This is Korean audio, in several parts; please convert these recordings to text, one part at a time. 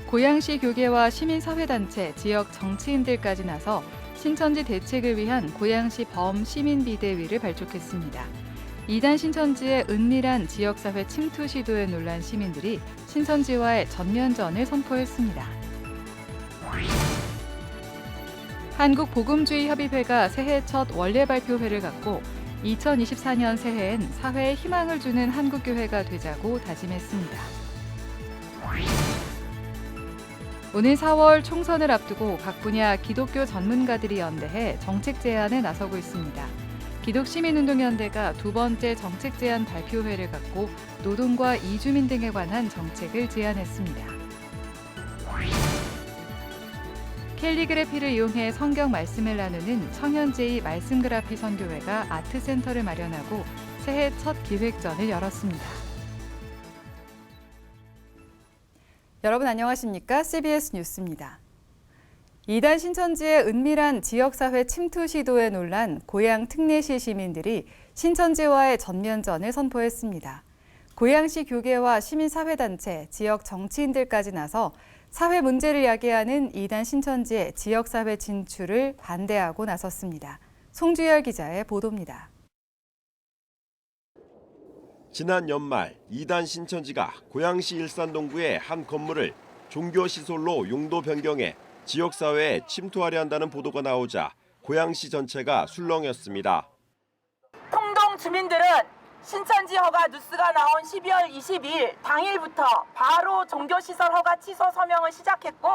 고양시 교계와 시민사회단체, 지역 정치인들까지 나서 신천지 대책을 위한 고양시 범시민비대위를 발족했습니다. 이단 신천지의 은밀한 지역사회 침투 시도에 놀란 시민들이 신천지와의 전면전을 선포했습니다. 한국복음주의협의회가 새해 첫 원례 발표회를 갖고 2024년 새해엔 사회에 희망을 주는 한국교회가 되자고 다짐했습니다. 오는 4월 총선을 앞두고 각 분야 기독교 전문가들이 연대해 정책 제안에 나서고 있습니다. 기독시민운동연대가 두 번째 정책 제안 발표회를 갖고 노동과 이주민 등에 관한 정책을 제안했습니다. 캘리그래피를 이용해 성경 말씀을 나누는 청년제의 말씀그래피 선교회가 아트센터를 마련하고 새해 첫 기획전을 열었습니다. 여러분 안녕하십니까? CBS 뉴스입니다. 이단 신천지의 은밀한 지역사회 침투 시도에 놀란 고양 특례시 시민들이 신천지와의 전면전을 선포했습니다. 고양시 교계와 시민사회단체, 지역 정치인들까지 나서 사회 문제를 야기하는 이단 신천지의 지역사회 진출을 반대하고 나섰습니다. 송주열 기자의 보도입니다. 지난 연말 이단 신천지가 고양시 일산동구의 한 건물을 종교시설로 용도 변경해 지역사회에 침투하려 한다는 보도가 나오자 고양시 전체가 술렁였습니다. 통동 주민들은 신천지 허가 뉴스가 나온 12월 22일 당일부터 바로 종교시설 허가 취소 서명을 시작했고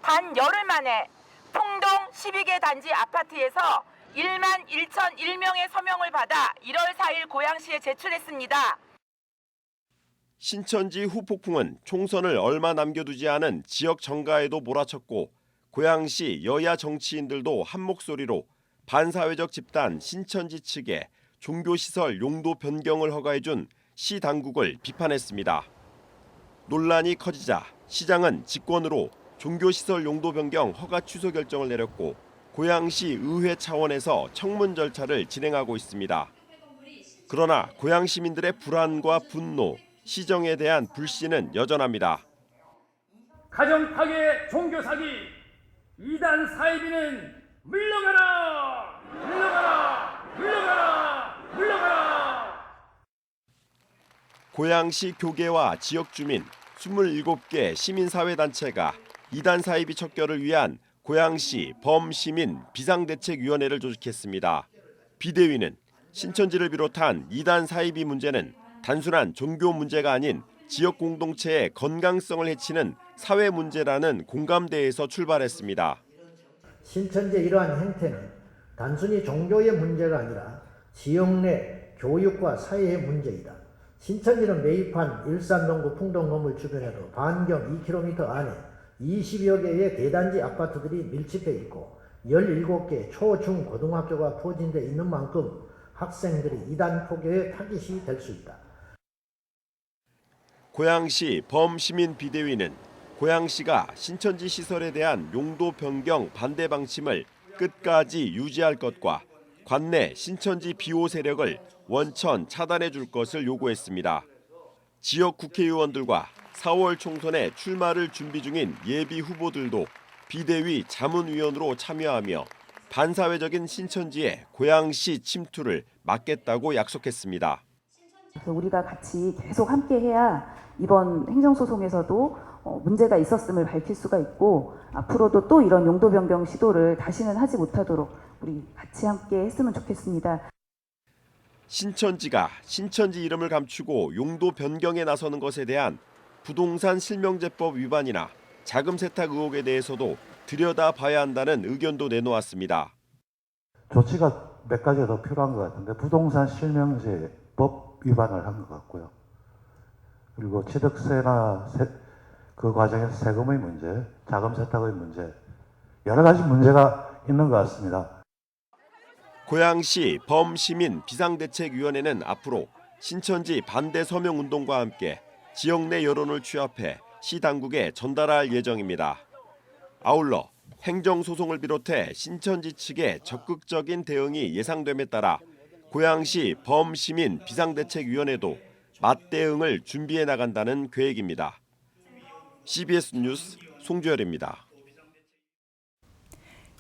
단 열흘 만에 통동 12개 단지 아파트에서 1만 1,001명의 서명을 받아 1월 4일 고양시에 제출했습니다. 신천지 후폭풍은 총선을 얼마 남겨두지 않은 지역 정가에도 몰아쳤고 고양시 여야 정치인들도 한 목소리로 반사회적 집단 신천지 측에 종교시설 용도 변경을 허가해준 시 당국을 비판했습니다. 논란이 커지자 시장은 직권으로 종교시설 용도 변경 허가 취소 결정을 내렸고 고양시 의회 차원에서 청문 절차를 진행하고 있습니다. 그러나 고양 시민들의 불안과 분노, 시정에 대한 불신은 여전합니다. 가정 파괴, 종교 사기, 이단 사이비는 물러가라! 물러가라! 물러가라! 물러가라! 고양시 교계와 지역 주민 27개 시민사회단체가 이단 사이비 척결을 위한 고양시 범시민 비상대책위원회를 조직했습니다. 비대위는 신천지를 비롯한 이단 사이비 문제는 단순한 종교 문제가 아닌 지역 공동체의 건강성을 해치는 사회 문제라는 공감대에서 출발했습니다. 신천지의 이러한 행태는 단순히 종교의 문제가 아니라 지역 내 교육과 사회의 문제이다. 신천지는 매입한 일산동구 풍동 건물 주변에도 반경 2km 안에 20여 개의 대단지 아파트들이 밀집해 있고 17개 초, 중, 고등학교가 포진돼 있는 만큼 학생들이 이단 포교의 타깃이 될 수 있다. 고양시 범시민 비대위는 고양시가 신천지 시설에 대한 용도 변경 반대 방침을 끝까지 유지할 것과 관내 신천지 비호 세력을 원천 차단해 줄 것을 요구했습니다. 지역 국회의원들과 4월 총선에 출마를 준비 중인 예비 후보들도 비대위 자문위원으로 참여하며 반사회적인 신천지의 고양시 침투를 막겠다고 약속했습니다. 우리가 같이 계속 함께해야 이번 행정소송에서도 문제가 있었음을 밝힐 수가 있고 앞으로도 또 이런 용도 변경 시도를 다시는 하지 못하도록 우리 같이 함께 했으면 좋겠습니다. 신천지가 신천지 이름을 감추고 용도 변경에 나서는 것에 대한 부동산 실명제법 위반이나 자금 세탁 의혹에 대해서도 들여다봐야 한다는 의견도 내놓았습니다. 조치가 몇 가지가 더 필요한 것 같은데 부동산 실명제법 위반을 한 것 같고요. 그리고 취득세나 그 과정에서 세금의 문제, 자금 세탁의 문제, 여러 가지 문제가 있는 것 같습니다. 고양시 범시민 비상대책위원회는 앞으로 신천지 반대 서명 운동과 함께 지역 내 여론을 취합해 시 당국에 전달할 예정입니다. 아울러 행정소송을 비롯해 신천지 측의 적극적인 대응이 예상됨에 따라 고양시 범시민 비상대책위원회도 맞대응을 준비해 나간다는 계획입니다. CBS 뉴스 송주열입니다.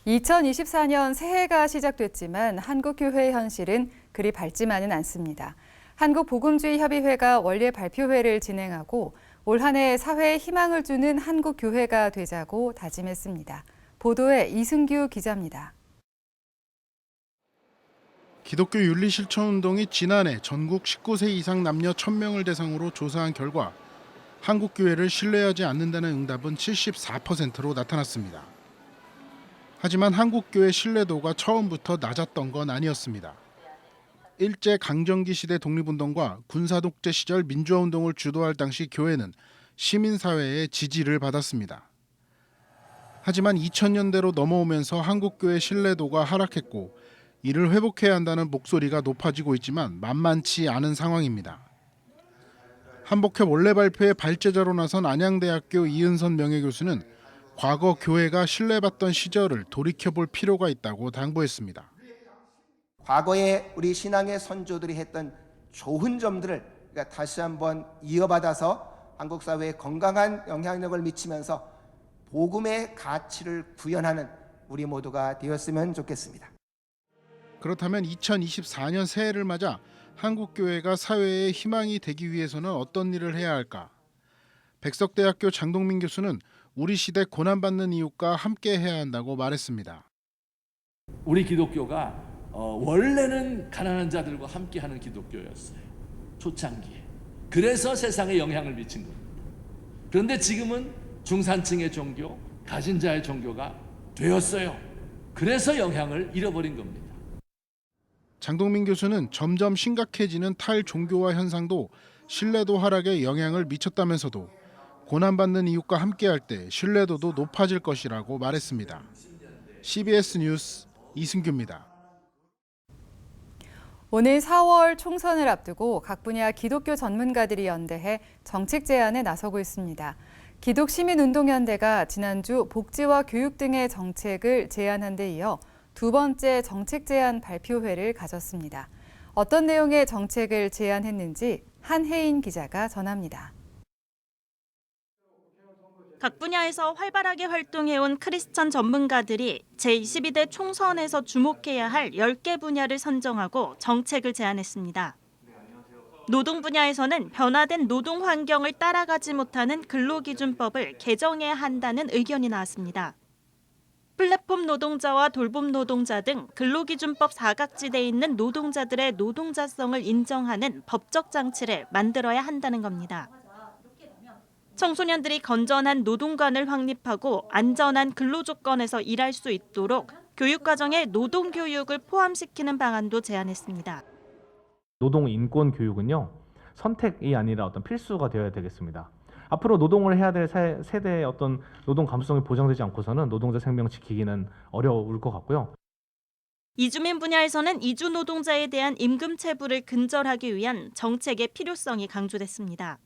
2024년 새해가 시작됐지만 한국교회의 현실은 그리 밝지만은 않습니다. 한국복음주의협의회가 원래 발표회를 진행하고 올 한 해 사회에 희망을 주는 한국교회가 되자고 다짐했습니다. 보도에 이승규 기자입니다. 기독교 윤리실천운동이 지난해 전국 19세 이상 남녀 1000명을 대상으로 조사한 결과 한국교회를 신뢰하지 않는다는 응답은 74%로 나타났습니다. 하지만 한국교회 신뢰도가 처음부터 낮았던 건 아니었습니다. 일제 강점기 시대 독립운동과 군사독재 시절 민주화운동을 주도할 당시 교회는 시민사회의 지지를 받았습니다. 하지만 2000년대로 넘어오면서 한국교회 신뢰도가 하락했고 이를 회복해야 한다는 목소리가 높아지고 있지만 만만치 않은 상황입니다. 한복협 원래 발표의 발제자로 나선 안양대학교 이은선 명예교수는 과거 교회가 신뢰받던 시절을 돌이켜볼 필요가 있다고 당부했습니다. 과거에 우리 신앙의 선조들이 했던 좋은 점들을 다시 한번 이어받아서 한국 사회에 건강한 영향력을 미치면서 복음의 가치를 구현하는 우리 모두가 되었으면 좋겠습니다. 그렇다면 2024년 새해를 맞아 한국교회가 사회의 희망이 되기 위해서는 어떤 일을 해야 할까? 백석대학교 장동민 교수는 우리 시대 고난받는 이웃과 함께 해야 한다고 말했습니다. 우리 기독교가 원래는 가난한 자들과 함께하는 기독교였어요. 초창기에. 그래서 세상에 영향을 미친 겁니다. 그런데 지금은 중산층의 종교, 가진 자의 종교가 되었어요. 그래서 영향을 잃어버린 겁니다. 장동민 교수는 점점 심각해지는 탈종교화 현상도 신뢰도 하락에 영향을 미쳤다면서도 고난받는 이웃과 함께할 때 신뢰도도 높아질 것이라고 말했습니다. CBS 뉴스 이승규입니다. 오늘 4월 총선을 앞두고 각 분야 기독교 전문가들이 연대해 정책 제안에 나서고 있습니다. 기독시민운동연대가 지난주 복지와 교육 등의 정책을 제안한 데 이어 두 번째 정책 제안 발표회를 가졌습니다. 어떤 내용의 정책을 제안했는지 한혜인 기자가 전합니다. 각 분야에서 활발하게 활동해온 크리스천 전문가들이 제22대 총선에서 주목해야 할 10개 분야를 선정하고 정책을 제안했습니다. 노동 분야에서는 변화된 노동 환경을 따라가지 못하는 근로기준법을 개정해야 한다는 의견이 나왔습니다. 플랫폼 노동자와 돌봄 노동자 등 근로기준법 사각지대에 있는 노동자들의 노동자성을 인정하는 법적 장치를 만들어야 한다는 겁니다. 청소년들이 건전한 노동관을 확립하고 안전한 근로조건에서 일할 수 있도록 교육과정에 노동교육을 포함시키는 방안도 제안했습니다. 노동 인권 교육은요, 선택이 아니라 어떤 필수가 되어야 되겠습니다. 앞으로 노동을 해야 될 세대의 어떤 노동 감수성이 보장되지 않고서는 노동자 생명 지키기는 어려울 것 같고요. 이주민 분야에서는 이주 노동자에 대한 임금 체불을 근절하기 위한 정책의 필요성이 강조됐습니다.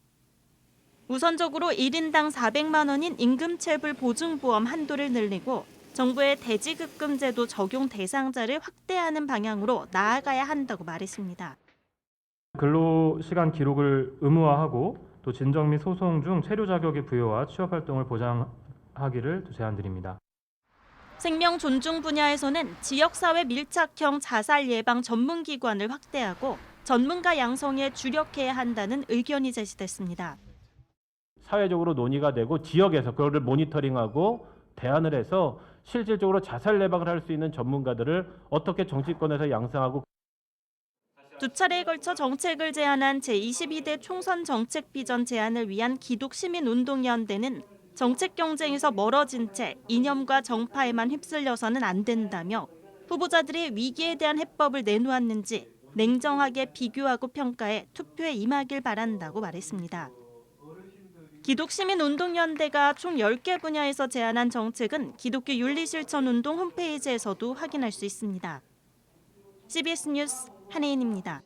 우선적으로 1인당 400만 원인 임금체불 보증보험 한도를 늘리고 정부의 대지급금제도 적용 대상자를 확대하는 방향으로 나아가야 한다고 말했습니다. 근로시간 기록을 의무화하고 또 진정 및 소송 중 체류 자격의 부여와 취업 활동을 보장하기를 제안드립니다. 생명 존중 분야에서는 지역사회 밀착형 자살 예방 전문기관을 확대하고 전문가 양성에 주력해야 한다는 의견이 제시됐습니다. 사회적으로 논의가 되고 지역에서 그거를 모니터링하고 대안을 해서 실질적으로 자살 예방을 할 수 있는 전문가들을 어떻게 정치권에서 양성하고 두 차례에 걸쳐 정책을 제안한 제22대 총선 정책 비전 제안을 위한 기독시민운동연대는 정책 경쟁에서 멀어진 채 이념과 정파에만 휩쓸려서는 안 된다며 후보자들이 위기에 대한 해법을 내놓았는지 냉정하게 비교하고 평가해 투표에 임하길 바란다고 말했습니다. 기독시민운동연대가 총 10개 분야에서 제안한 정책은 기독교 윤리실천운동 홈페이지에서도 확인할 수 있습니다. CBS 뉴스 한혜인입니다.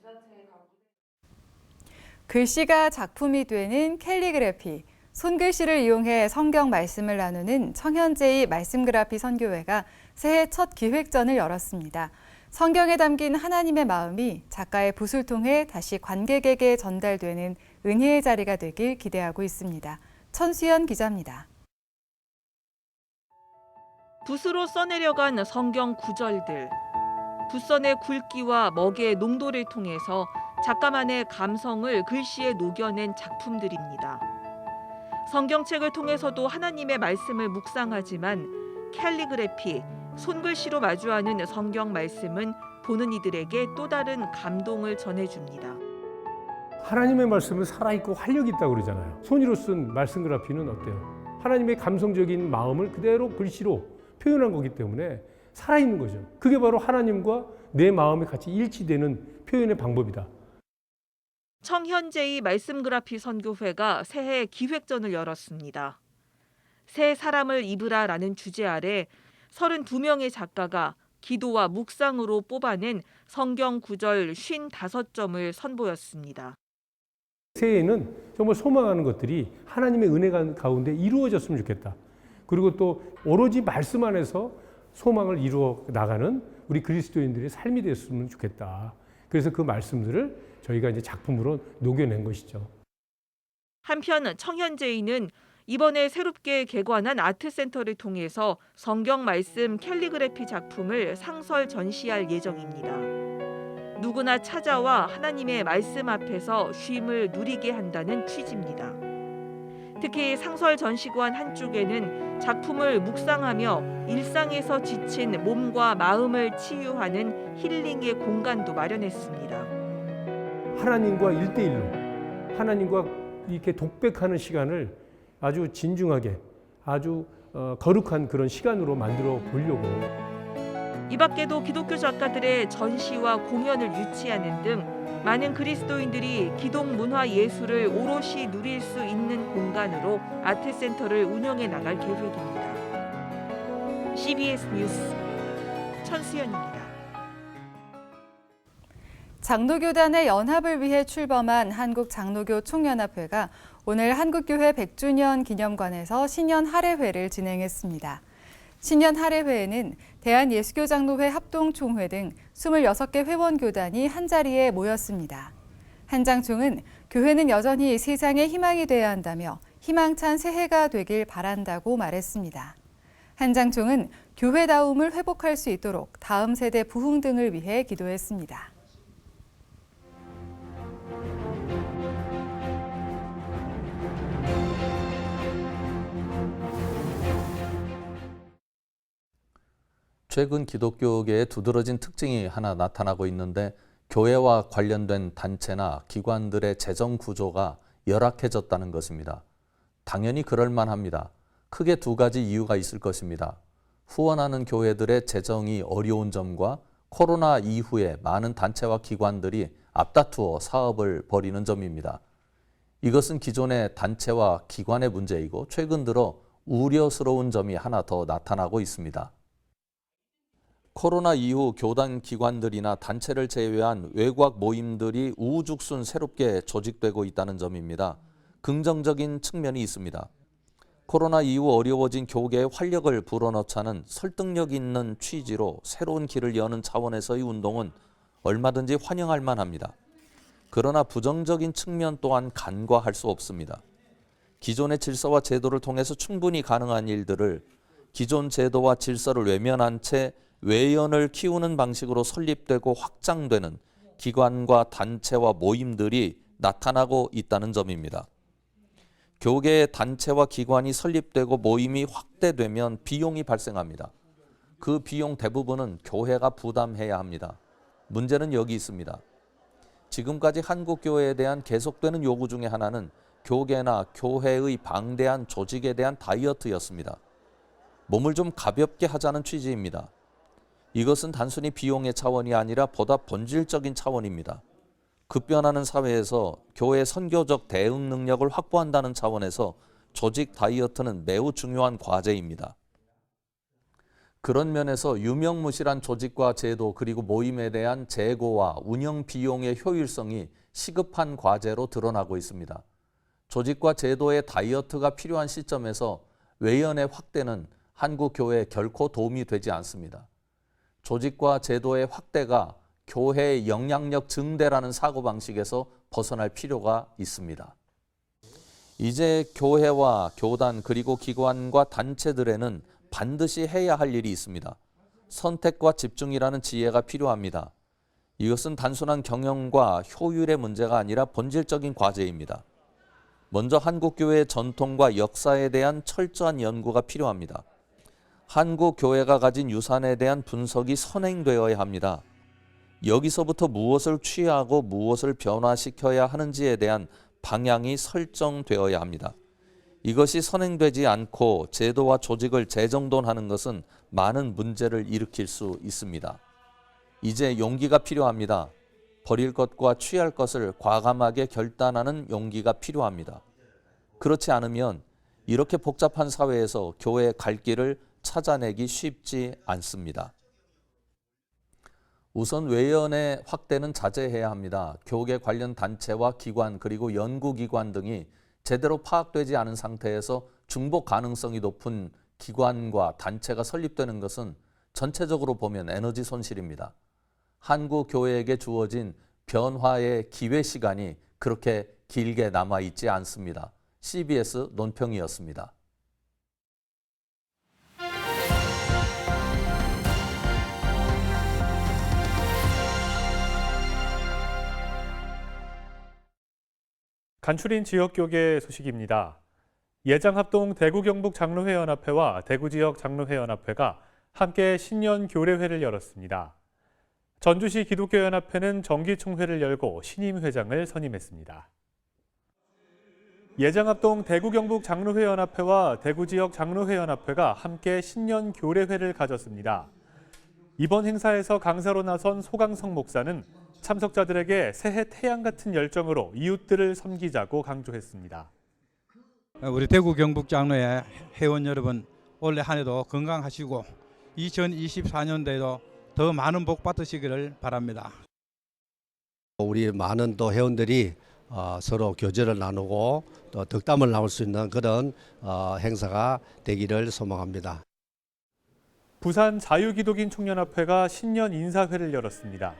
글씨가 작품이 되는 캘리그래피, 손글씨를 이용해 성경 말씀을 나누는 청현제의 말씀그래피 선교회가 새해 첫 기획전을 열었습니다. 성경에 담긴 하나님의 마음이 작가의 붓을 통해 다시 관객에게 전달되는 은혜의 자리가 되길 기대하고 있습니다. 천수연 기자입니다. 붓으로 써내려간 성경 구절들. 붓선의 굵기와 먹의 농도를 통해서 작가만의 감성을 글씨에 녹여낸 작품들입니다. 성경책을 통해서도 하나님의 말씀을 묵상하지만 캘리그래피, 손글씨로 마주하는 성경 말씀은 보는 이들에게 또 다른 감동을 전해줍니다. 하나님의 말씀은 살아있고 활력이 있다고 그러잖아요. 손으로 쓴 말씀 그래피는 어때요? 하나님의 감성적인 마음을 그대로 글씨로 표현한 거기 때문에 살아있는 거죠. 그게 바로 하나님과 내 마음이 같이 일치되는 표현의 방법이다. 청현제의 말씀 그래피 선교회가 새해 기획전을 열었습니다. 새 사람을 입으라라는 주제 아래 32명의 작가가 기도와 묵상으로 뽑아낸 성경 구절 55점을 선보였습니다. 새해에는 정말 소망하는 것들이 하나님의 은혜 가운데 이루어졌으면 좋겠다. 그리고 또 오로지 말씀 안에서 소망을 이루어 나가는 우리 그리스도인들의 삶이 됐으면 좋겠다. 그래서 그 말씀들을 저희가 이제 작품으로 녹여낸 것이죠. 한편 청현제의는 이번에 새롭게 개관한 아트센터를 통해서 성경 말씀 캘리그래피 작품을 상설 전시할 예정입니다. 누구나 찾아와 하나님의 말씀 앞에서 쉼을 누리게 한다는 취지입니다. 특히 상설 전시관 한쪽에는 작품을 묵상하며 일상에서 지친 몸과 마음을 치유하는 힐링의 공간도 마련했습니다. 하나님과 1대1로 하나님과 이렇게 독백하는 시간을 아주 진중하게 아주 거룩한 그런 시간으로 만들어 보려고. 이 밖에도 기독교 작가들의 전시와 공연을 유치하는 등 많은 그리스도인들이 기독 문화 예술을 오롯이 누릴 수 있는 공간으로 아트센터를 운영해 나갈 계획입니다. CBS 뉴스 천수연입니다. 장로교단의 연합을 위해 출범한 한국장로교 총연합회가 오늘 한국교회 100주년 기념관에서 신년 할애회를 진행했습니다. 신년 할애회에는 대한예수교장로회 합동총회 등 26개 회원교단이 한자리에 모였습니다. 한장총은 교회는 여전히 세상의 희망이 되어야 한다며 희망찬 새해가 되길 바란다고 말했습니다. 한장총은 교회다움을 회복할 수 있도록 다음 세대 부흥 등을 위해 기도했습니다. 최근 기독교계에 두드러진 특징이 하나 나타나고 있는데 교회와 관련된 단체나 기관들의 재정 구조가 열악해졌다는 것입니다. 당연히 그럴 만합니다. 크게 두 가지 이유가 있을 것입니다. 후원하는 교회들의 재정이 어려운 점과 코로나 이후에 많은 단체와 기관들이 앞다투어 사업을 벌이는 점입니다. 이것은 기존의 단체와 기관의 문제이고 최근 들어 우려스러운 점이 하나 더 나타나고 있습니다. 코로나 이후 교단 기관들이나 단체를 제외한 외곽 모임들이 우후죽순 새롭게 조직되고 있다는 점입니다. 긍정적인 측면이 있습니다. 코로나 이후 어려워진 교계의 활력을 불어넣자는 설득력 있는 취지로 새로운 길을 여는 차원에서의 운동은 얼마든지 환영할 만합니다. 그러나 부정적인 측면 또한 간과할 수 없습니다. 기존의 질서와 제도를 통해서 충분히 가능한 일들을 기존 제도와 질서를 외면한 채 외연을 키우는 방식으로 설립되고 확장되는 기관과 단체와 모임들이 나타나고 있다는 점입니다. 교계의 단체와 기관이 설립되고 모임이 확대되면 비용이 발생합니다. 그 비용 대부분은 교회가 부담해야 합니다. 문제는 여기 있습니다. 지금까지 한국교회에 대한 계속되는 요구 중에 하나는 교계나 교회의 방대한 조직에 대한 다이어트였습니다. 몸을 좀 가볍게 하자는 취지입니다. 이것은 단순히 비용의 차원이 아니라 보다 본질적인 차원입니다. 급변하는 사회에서 교회 선교적 대응 능력을 확보한다는 차원에서 조직 다이어트는 매우 중요한 과제입니다. 그런 면에서 유명무실한 조직과 제도 그리고 모임에 대한 재고와 운영 비용의 효율성이 시급한 과제로 드러나고 있습니다. 조직과 제도의 다이어트가 필요한 시점에서 외연의 확대는 한국 교회에 결코 도움이 되지 않습니다. 조직과 제도의 확대가 교회의 영향력 증대라는 사고방식에서 벗어날 필요가 있습니다. 이제 교회와 교단 그리고 기관과 단체들에는 반드시 해야 할 일이 있습니다. 선택과 집중이라는 지혜가 필요합니다. 이것은 단순한 경영과 효율의 문제가 아니라 본질적인 과제입니다. 먼저 한국교회의 전통과 역사에 대한 철저한 연구가 필요합니다. 한국교회가 가진 유산에 대한 분석이 선행되어야 합니다. 여기서부터 무엇을 취하고 무엇을 변화시켜야 하는지에 대한 방향이 설정되어야 합니다. 이것이 선행되지 않고 제도와 조직을 재정돈하는 것은 많은 문제를 일으킬 수 있습니다. 이제 용기가 필요합니다. 버릴 것과 취할 것을 과감하게 결단하는 용기가 필요합니다. 그렇지 않으면 이렇게 복잡한 사회에서 교회의 갈 길을 찾아내기 쉽지 않습니다. 우선 외연의 확대는 자제해야 합니다. 교계 관련 단체와 기관 그리고 연구기관 등이 제대로 파악되지 않은 상태에서 중복 가능성이 높은 기관과 단체가 설립되는 것은 전체적으로 보면 에너지 손실입니다. 한국 교회에게 주어진 변화의 기회 시간이 그렇게 길게 남아있지 않습니다. CBS 논평이었습니다. 간추린 지역교계 소식입니다. 예장합동 대구경북장로회연합회와 대구지역장로회연합회가 함께 신년 교례회를 열었습니다. 전주시 기독교연합회는 정기총회를 열고 신임회장을 선임했습니다. 예장합동 대구경북장로회연합회와 대구지역장로회연합회가 함께 신년 교례회를 가졌습니다. 이번 행사에서 강사로 나선 소강성 목사는 참석자들에게 새해 태양 같은 열정으로 이웃들을 섬기자고 강조했습니다. 우리 대구 경북 장로회 회원 여러분, 올해 한 해도 건강하시고 2024년도에도 더 많은 복 받으시기를 바랍니다. 우리 많은 또 회원들이 서로 교제를 나누고 또 덕담을 나눌 수 있는 그런 행사가 되기를 소망합니다. 부산 자유기독인 총연합회가 신년 인사회를 열었습니다.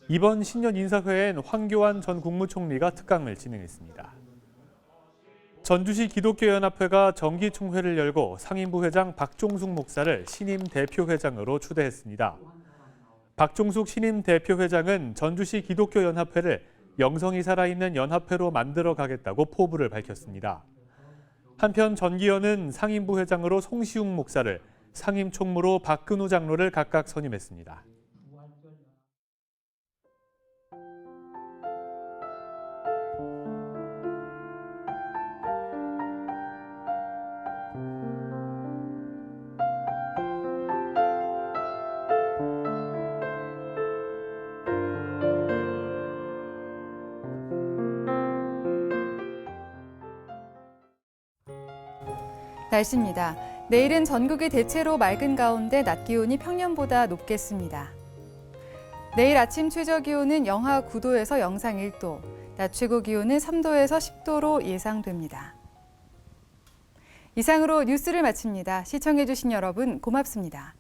이번 신년 인사회엔 황교안 전 국무총리가 특강을 진행했습니다. 전주시 기독교연합회가 정기총회를 열고 상임부회장 박종숙 목사를 신임 대표회장으로 추대했습니다. 박종숙 신임 대표회장은 전주시 기독교연합회를 영성이 살아있는 연합회로 만들어 가겠다고 포부를 밝혔습니다. 한편 전기현은 상임부회장으로 송시웅 목사를, 상임총무로 박근우 장로를 각각 선임했습니다. 날씨입니다. 내일은 전국이 대체로 맑은 가운데 낮 기온이 평년보다 높겠습니다. 내일 아침 최저 기온은 영하 9도에서 영상 1도, 낮 최고 기온은 3도에서 10도로 예상됩니다. 이상으로 뉴스를 마칩니다. 시청해주신 여러분 고맙습니다.